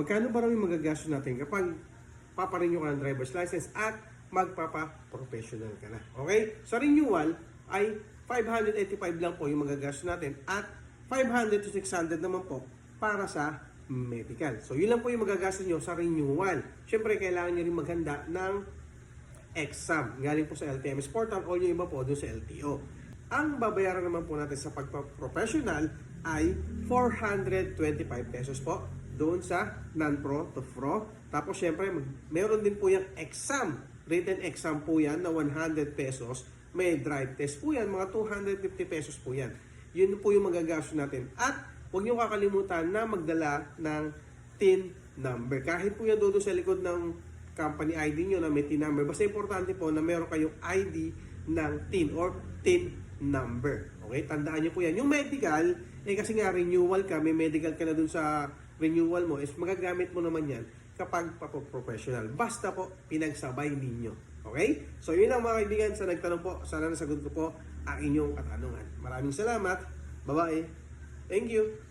magkano ba raw yung magagastos natin kapag paparenew ka ng driver's license at magpapa-professional ka na. Okay? Sa renewal ay 585 lang po yung magagastos natin at 500 to 600 naman po para sa medical. So, yun lang po yung magagastos nyo sa renewal. Siyempre, kailangan nyo rin maghanda ng exam. Galing po sa LTMS portal o yung iba po doon sa LTO. Ang babayaran naman po natin sa pagpa-professional ay 425 pesos po doon sa non-pro to pro. Tapos syempre, meron din po yung exam. Written exam po yan na 100 pesos. May drive test po yan, mga 250 pesos po yan. Yun po yung magagastos natin. At huwag nyo kakalimutan na magdala ng TIN number. Kahit po yan doon sa likod ng company ID nyo na may TIN number. Basta importante po na meron kayong ID ng TIN or TIN number. Okay? Tandaan nyo po yan. Yung medical, kasi nga renewal ka, may medical ka na dun sa renewal mo, is magagamit mo naman yan kapag professional. Basta po, pinagsabay ninyo. Okay? So, yun lang mga kaibigan. Sa nagtanong po, sana nasagot ko po ang inyong katanungan. Maraming salamat. Bye-bye. Thank you.